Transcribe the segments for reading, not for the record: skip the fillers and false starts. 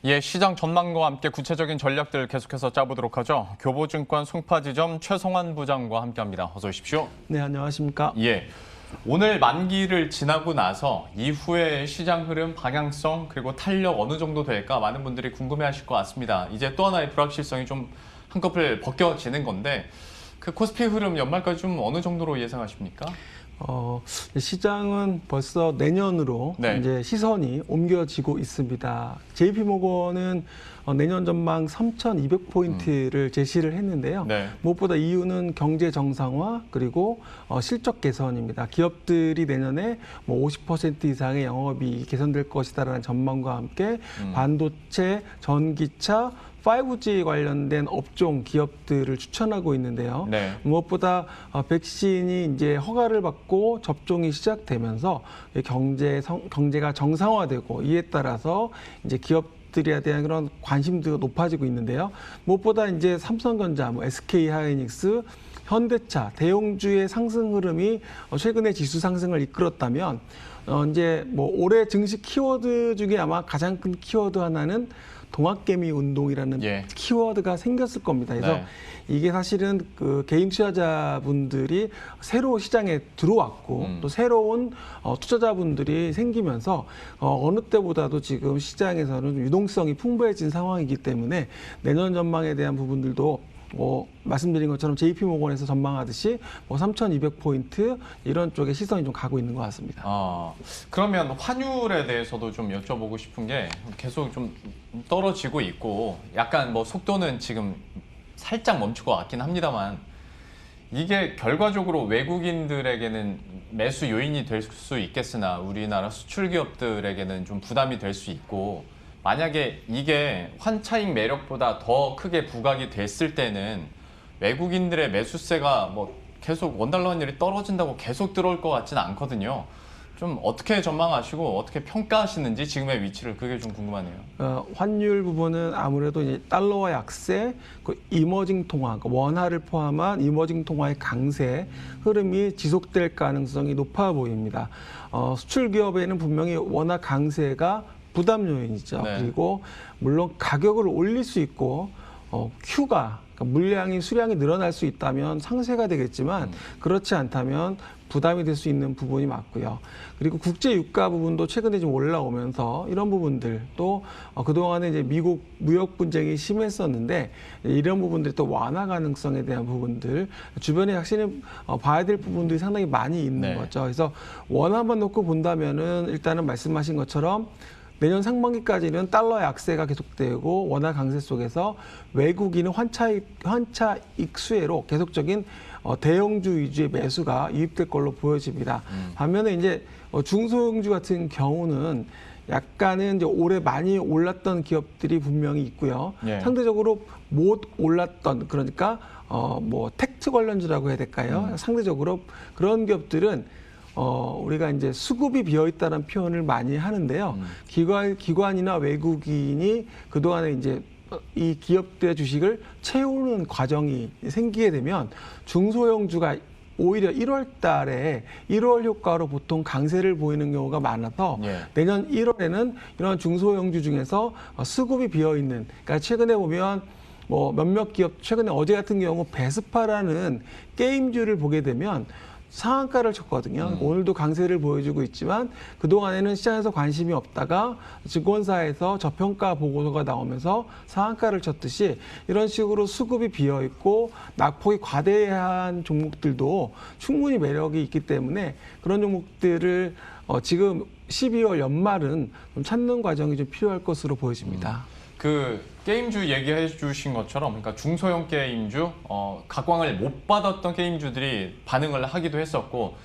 예, 시장 전망과 함께 구체적인 전략들 계속해서 짜보도록 하죠. 교보증권 송파지점 최성환 부장과 함께합니다. 어서 오십시오. 네, 안녕하십니까. 예, 오늘 만기를 지나고 나서 이후의 시장 흐름, 방향성 그리고 탄력 어느 정도 될까 많은 분들이 궁금해하실 것 같습니다. 이제 또 하나의 불확실성이 좀 한꺼풀 벗겨지는 건데 그 코스피 흐름 연말까지 좀 어느 정도로 예상하십니까? 시장은 벌써 내년으로 네. 이제 시선이 옮겨지고 있습니다. JP모건은 내년 전망 3,200포인트를 제시를 했는데요. 네. 무엇보다 이유는 경제 정상화 그리고 실적 개선입니다. 기업들이 내년에 뭐 50% 이상의 영업이익이 개선될 것이다라는 전망과 함께 반도체, 전기차, 5G 관련된 업종 기업들을 추천하고 있는데요. 네. 무엇보다 백신이 이제 허가를 받고 접종이 시작되면서 경제가 정상화되고 이에 따라서 이제 기업들에 대한 그런 관심도가 높아지고 있는데요. 무엇보다 이제 삼성전자, SK하이닉스, 현대차, 대형주의 상승 흐름이 최근에 지수 상승을 이끌었다면 이제 뭐 올해 증시 키워드 중에 아마 가장 큰 키워드 하나는 동학개미 운동이라는 키워드가 생겼을 겁니다. 그래서 이게 사실은 그 개인 투자자분들이 새로 시장에 들어왔고 또 새로운 투자자분들이 생기면서 어느 때보다도 지금 시장에서는 유동성이 풍부해진 상황이기 때문에 내년 전망에 대한 부분들도 말씀드린 것처럼 JP모건에서 전망하듯이 3,200포인트 이런 쪽에 시선이 좀 가고 있는 것 같습니다. 그러면 환율에 대해서도 좀 여쭤보고 싶은 게 계속 좀 떨어지고 있고 약간 뭐 속도는 지금 살짝 멈출 것 같긴 합니다만 이게 결과적으로 외국인들에게는 매수 요인이 될 수 있겠으나 우리나라 수출 기업들에게는 좀 부담이 될 수 있고 만약에 이게 환차익 매력보다 더 크게 부각이 됐을 때는 외국인들의 매수세가 뭐 계속 원달러 환율이 떨어진다고 계속 들어올 것 같지는 않거든요. 좀 어떻게 전망하시고 어떻게 평가하시는지 지금의 위치를 그게 좀 궁금하네요. 환율 부분은 아무래도 이제 달러와 약세, 그 이머징 통화, 원화를 포함한 이머징 통화의 강세 흐름이 지속될 가능성이 높아 보입니다. 수출 기업에는 분명히 원화 강세가 부담 요인이죠. 네. 그리고 물론 가격을 올릴 수 있고 Q가 그러니까 물량이 수량이 늘어날 수 있다면 상쇄가 되겠지만 그렇지 않다면 부담이 될 수 있는 부분이 맞고요. 그리고 국제 유가 부분도 최근에 좀 올라오면서 이런 부분들 또 그동안에 이제 미국 무역 분쟁이 심했었는데 이런 부분들이 또 완화 가능성에 대한 부분들 주변에 확실히 봐야 될 부분들이 상당히 많이 있는 거죠. 그래서 원화만 놓고 본다면은 일단은 말씀하신 것처럼 내년 상반기까지는 달러 약세가 계속되고 원화 강세 속에서 외국인은 환차익 수혜로 계속적인 대형주 위주의 매수가 유입될 걸로 보여집니다. 반면에 이제 중소형주 같은 경우는 약간은 이제 올해 많이 올랐던 기업들이 분명히 있고요. 상대적으로 못 올랐던 그러니까 뭐 텍트 관련주라고 해야 될까요? 상대적으로 그런 기업들은 우리가 이제 수급이 비어 있다는 표현을 많이 하는데요. 기관이나 외국인이 그동안에 이제 이 기업들의 주식을 채우는 과정이 생기게 되면 중소형주가 오히려 1월 달에 1월 효과로 보통 강세를 보이는 경우가 많아서 내년 1월에는 이런 중소형주 중에서 수급이 비어 있는 그러니까 최근에 보면 뭐 몇몇 기업 최근에 어제 같은 경우 베스파라는 게임주를 보게 되면 상한가를 쳤거든요. 오늘도 강세를 보여주고 있지만 그동안에는 시장에서 관심이 없다가 증권사에서 저평가 보고서가 나오면서 상한가를 쳤듯이 이런 식으로 수급이 비어있고 낙폭이 과대한 종목들도 충분히 매력이 있기 때문에 그런 종목들을 지금 12월 연말은 좀 찾는 과정이 좀 필요할 것으로 보여집니다. 그 게임주 얘기해 주신 것처럼 그러니까 중소형 게임주, 각광을 못 받았던 게임주들이 반응을 하기도 했었고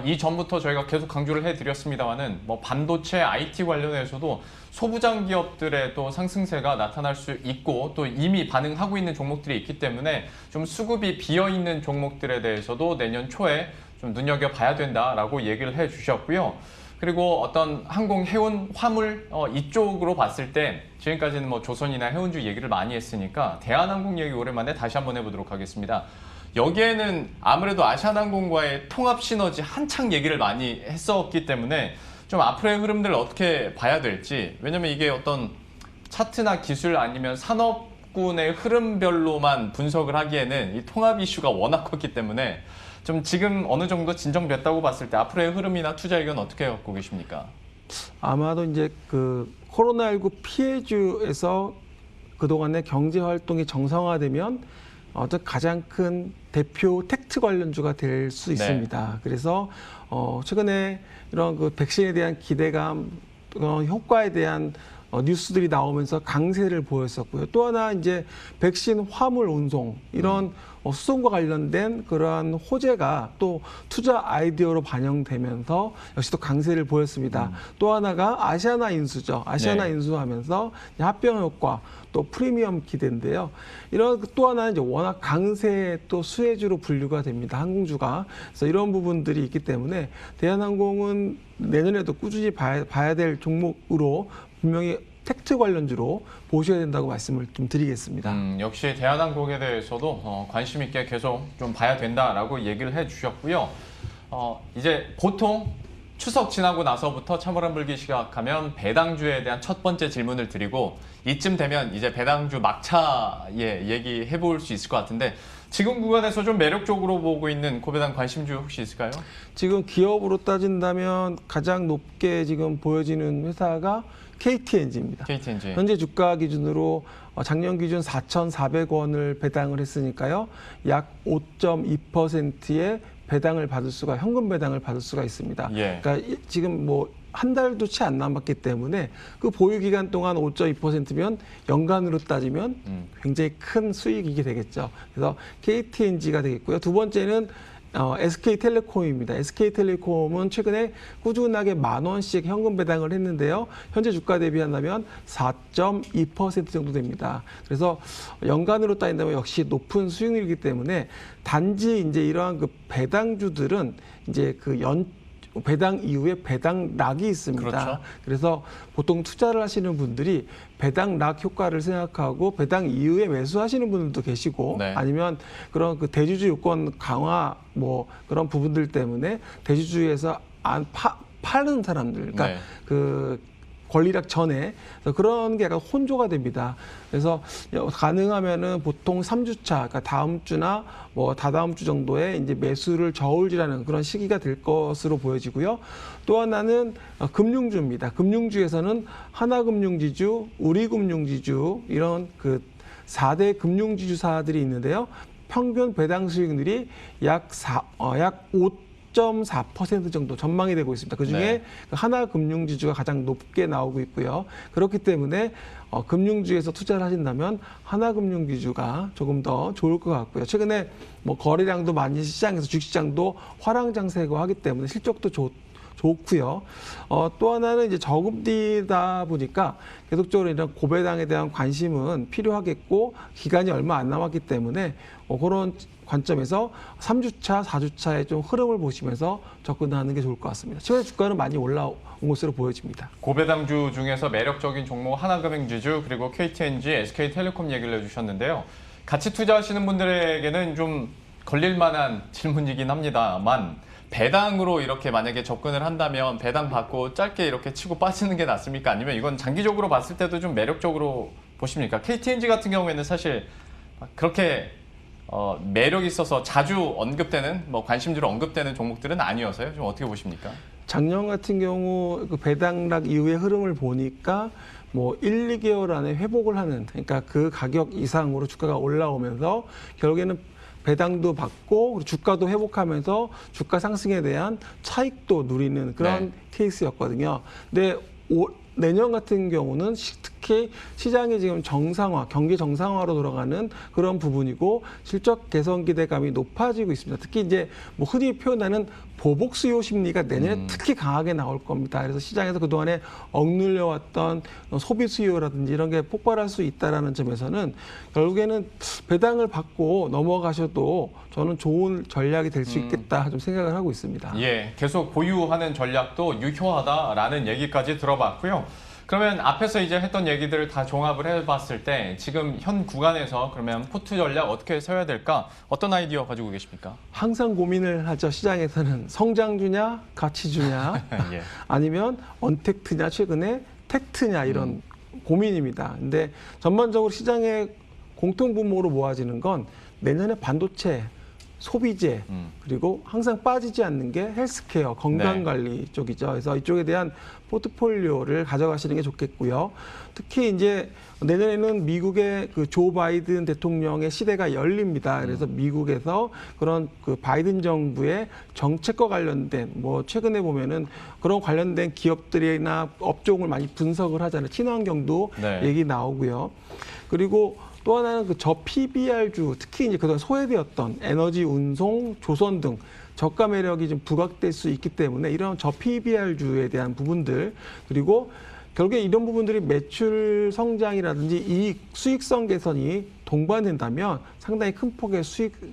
이전부터 저희가 계속 강조를 해드렸습니다만은 반도체 IT 관련해서도 소부장 기업들의 또 상승세가 나타날 수 있고 또 이미 반응하고 있는 종목들이 있기 때문에 좀 수급이 비어 있는 종목들에 대해서도 내년 초에 좀 눈여겨봐야 된다라고 얘기를 해 주셨고요. 그리고 어떤 항공, 해운, 화물 이쪽으로 봤을 때 지금까지는 조선이나 해운주 얘기를 많이 했으니까 대한항공 얘기 오랜만에 다시 한번 해보도록 하겠습니다. 여기에는 아무래도 아시아나항공과의 통합 시너지 한창 얘기를 많이 했었기 때문에 좀 앞으로의 흐름들을 어떻게 봐야 될지 왜냐면 이게 어떤 차트나 기술 아니면 산업군의 흐름별로만 분석을 하기에는 이 통합 이슈가 워낙 컸기 때문에 좀 지금 어느 정도 진정됐다고 봤을 때 앞으로의 흐름이나 투자 의견 어떻게 갖고 계십니까? 아마도 이제 그 코로나19 피해주에서 그동안의 경제 활동이 정상화되면 가장 큰 대표 텍트 관련주가 될 수 있습니다. 그래서 최근에 이런 그 백신에 대한 기대감, 효과에 대한 뉴스들이 나오면서 강세를 보였었고요. 또 하나 이제 백신 화물 운송 이런 수송과 관련된 그러한 호재가 또 투자 아이디어로 반영되면서 역시 또 강세를 보였습니다. 또 하나가 아시아나 인수죠. 아시아나 인수하면서 합병 효과 또 프리미엄 기대인데요. 이런 또 하나는 이제 워낙 강세 또 수혜주로 분류가 됩니다. 항공주가. 그래서 이런 부분들이 있기 때문에 대한항공은 내년에도 꾸준히 봐야 될 종목으로 분명히 텍트 관련주로 보셔야 된다고 말씀을 좀 드리겠습니다. 역시 대한항공에 대해서도 관심 있게 계속 좀 봐야 된다라고 얘기를 해주셨고요. 이제 보통 추석 지나고 나서부터 찬바람 불기 시작하면 배당주에 대한 첫 번째 질문을 드리고 이쯤 되면 이제 배당주 막차에 얘기해 볼 수 있을 것 같은데 지금 구간에서 좀 매력적으로 보고 있는 고배당 관심주 혹시 있을까요? 지금 기업으로 따진다면 가장 높게 지금 보여지는 회사가 KTNG입니다. KTNG. 현재 주가 기준으로 작년 기준 4,400원을 배당을 했으니까요. 약 5.2%의 배당을 받을 수가, 현금 배당을 받을 수가 있습니다. 그러니까 지금 뭐 한 달도 채 안 남았기 때문에 그 보유 기간 동안 5.2%면 연간으로 따지면 굉장히 큰 수익이게 되겠죠. 그래서 KTNG가 되겠고요. 두 번째는 SK텔레콤입니다. SK텔레콤은 최근에 꾸준하게 10,000원씩 현금 배당을 했는데요. 현재 주가 대비한다면 4.2% 정도 됩니다. 그래서 연간으로 따진다면 역시 높은 수익률이기 때문에 단지 이제 이러한 그 배당주들은 이제 배당 이후에 배당락이 있습니다. 그렇죠. 그래서 보통 투자를 하시는 분들이 배당락 효과를 생각하고 배당 이후에 매수하시는 분들도 계시고 아니면 그런 그 대주주 요건 강화 뭐 그런 부분들 때문에 대주주에서 안 파는 사람들, 그러니까 그 권리락 전에 그런 게 약간 혼조가 됩니다. 그래서 가능하면은 보통 3주차, 그러니까 다음 주나 뭐 다다음 주 정도에 이제 매수를 저울질하는 그런 시기가 될 것으로 보여지고요. 또 하나는 금융주입니다. 금융주에서는 하나금융지주, 우리금융지주 이런 그 4대 금융지주사들이 있는데요. 평균 배당 수익률이 약 5.4% 정도 전망이 되고 있습니다. 그중에 하나금융지주가 가장 높게 나오고 있고요. 그렇기 때문에 금융주에서 투자를 하신다면 하나금융지주가 조금 더 좋을 것 같고요. 최근에 뭐 거래량도 많이 시장에서 주식시장도 화랑장세고 하기 때문에 실적도 좋고요. 또 하나는 이제 저금리다 보니까 계속적으로 이런 고배당에 대한 관심은 필요하겠고 기간이 얼마 안 남았기 때문에 그런 관점에서 3주차, 4주차의 좀 흐름을 보시면서 접근하는 게 좋을 것 같습니다. 최근에 주가는 많이 올라온 것으로 보여집니다. 고배당주 중에서 매력적인 종목 하나금융지주 그리고 KTNG, SK텔레콤 얘기를 해주셨는데요. 같이 투자하시는 분들에게는 좀 걸릴 만한 질문이긴 합니다만 배당으로 이렇게 만약에 접근을 한다면 배당 받고 짧게 이렇게 치고 빠지는 게 낫습니까? 아니면 이건 장기적으로 봤을 때도 좀 매력적으로 보십니까? KTNG 같은 경우에는 사실 그렇게 매력이 있어서 자주 언급되는 뭐 관심주로 언급되는 종목들은 아니어서요. 좀 어떻게 보십니까? 작년 같은 경우 그 배당락 이후의 흐름을 보니까 뭐 1, 2개월 안에 회복을 하는, 그러니까 그 가격 이상으로 주가가 올라오면서 결국에는 배당도 받고 주가도 회복하면서 주가 상승에 대한 차익도 누리는 그런 케이스였거든요. 근데 내년 같은 경우는 특히 시장이 지금 정상화, 경기 정상화로 돌아가는 그런 부분이고 실적 개선 기대감이 높아지고 있습니다. 특히 이제 뭐 흔히 표현하는 보복 수요 심리가 내년에 특히 강하게 나올 겁니다. 그래서 시장에서 그동안에 억눌려왔던 소비 수요라든지 이런 게 폭발할 수 있다라는 점에서는 결국에는 배당을 받고 넘어가셔도 저는 좋은 전략이 될 수 있겠다 좀 생각을 하고 있습니다. 예, 계속 보유하는 전략도 유효하다라는 얘기까지 들어봤고요. 그러면 앞에서 이제 했던 얘기들을 다 종합을 해봤을 때 지금 현 구간에서 그러면 포트 전략 어떻게 세워야 될까? 어떤 아이디어 가지고 계십니까? 항상 고민을 하죠. 시장에서는 성장주냐, 가치주냐, 아니면 언택트냐, 최근에 텍트냐 이런 고민입니다. 근데 전반적으로 시장의 공통분모로 모아지는 건 내년에 반도체, 소비재, 그리고 항상 빠지지 않는 게 헬스케어, 건강관리 쪽이죠. 그래서 이쪽에 대한 포트폴리오를 가져가시는 게 좋겠고요. 특히 이제 내년에는 미국의 그 조 바이든 대통령의 시대가 열립니다. 그래서 미국에서 그런 그 바이든 정부의 정책과 관련된 뭐 최근에 보면은 그런 관련된 기업들이나 업종을 많이 분석을 하잖아요. 친환경도 네. 얘기 나오고요. 그리고 또 하나는 그 저PBR주, 특히 이제 그동안 소외되었던 에너지, 운송, 조선 등 저가 매력이 좀 부각될 수 있기 때문에 이런 저PBR주에 대한 부분들, 그리고 결국에 이런 부분들이 매출 성장이라든지 이익, 수익성 개선이 동반된다면 상당히 큰 폭의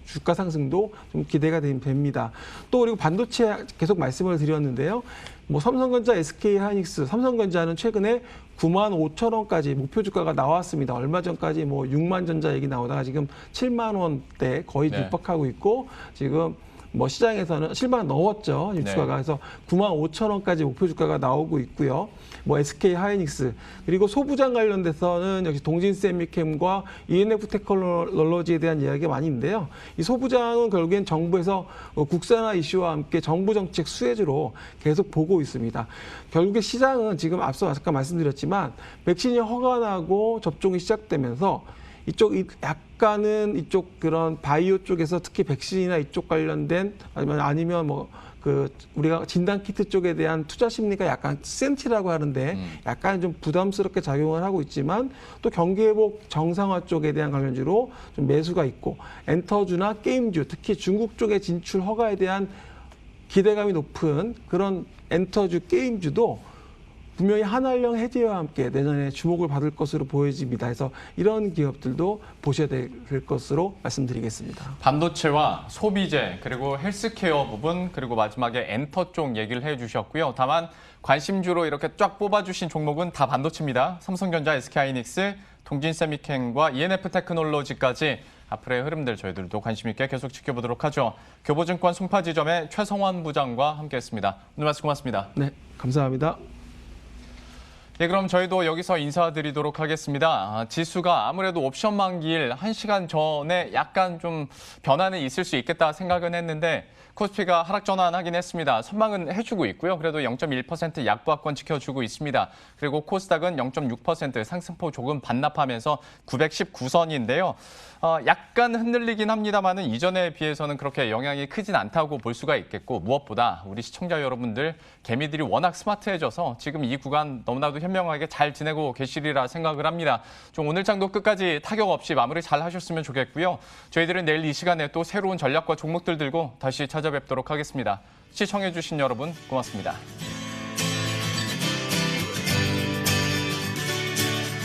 주가 상승도 좀 기대가 됩니다. 또 그리고 반도체 계속 말씀을 드렸는데요. 뭐 삼성전자, SK하이닉스, 삼성전자는 최근에 9만 5천 원까지 목표 주가가 나왔습니다. 얼마 전까지 뭐 6만 전자 얘기 나오다가 지금 7만 원대 거의 네. 육박하고 있고, 지금 뭐 시장에서는 7만 원 넘었죠. 이 주가가. 그래서 9만 5천 원까지 목표 주가가 나오고 있고요. 뭐 SK 하이닉스, 그리고 소부장 관련돼서는 역시 동진세미캠과 ENF 테크놀로지에 대한 이야기가 많이 있는데요. 이 소부장은 결국엔 정부에서 국산화 이슈와 함께 정부 정책 수혜주로 계속 보고 있습니다. 결국에 시장은 지금 앞서 잠깐 말씀드렸지만 백신이 허가나고 접종이 시작되면서 약간은 이쪽 그런 바이오 쪽에서 특히 백신이나 이쪽 관련된 아니면 뭐 그 우리가 진단 키트 쪽에 대한 투자 심리가 약간 센티라고 하는데 약간 좀 부담스럽게 작용을 하고 있지만, 또 경기 회복 정상화 쪽에 대한 관련주로 좀 매수가 있고, 엔터주나 게임주, 특히 중국 쪽의 진출 허가에 대한 기대감이 높은 그런 엔터주, 게임주도 분명히 한알령 해제와 함께 내년에 주목을 받을 것으로 보여집니다. 그래서 이런 기업들도 보셔야 될 것으로 말씀드리겠습니다. 반도체와 소비재, 그리고 헬스케어 부분, 그리고 마지막에 엔터 쪽 얘기를 해주셨고요. 다만 관심주로 이렇게 쫙 뽑아주신 종목은 다 반도체입니다. 삼성전자, SK하이닉스, 동진세미캠과 ENF 테크놀로지까지 앞으로의 흐름들 저희들도 관심 있게 계속 지켜보도록 하죠. 교보증권 송파지점의 최성환 부장과 함께했습니다. 오늘 말씀 고맙습니다. 네, 감사합니다. 네, 그럼 저희도 여기서 인사드리도록 하겠습니다. 지수가 아무래도 옵션 만기일 1시간 전에 약간 좀 변화는 있을 수 있겠다 생각은 했는데 코스피가 하락 전환하긴 했습니다. 선방은 해주고 있고요. 그래도 0.1% 약보합권 지켜주고 있습니다. 그리고 코스닥은 0.6% 상승폭 조금 반납하면서 919선인데요. 약간 흔들리긴 합니다만은 이전에 비해서는 그렇게 영향이 크진 않다고 볼 수가 있겠고, 무엇보다 우리 시청자 여러분들 개미들이 워낙 스마트해져서 지금 이 구간 너무나도 현명하게 잘 지내고 계시리라 생각을 합니다. 좀 오늘 장도 끝까지 타격 없이 마무리 잘 하셨으면 좋겠고요. 저희들은 내일 이 시간에 또 새로운 전략과 종목들 들고 다시 찾아뵙도록 하겠습니다. 시청해주신 여러분 고맙습니다.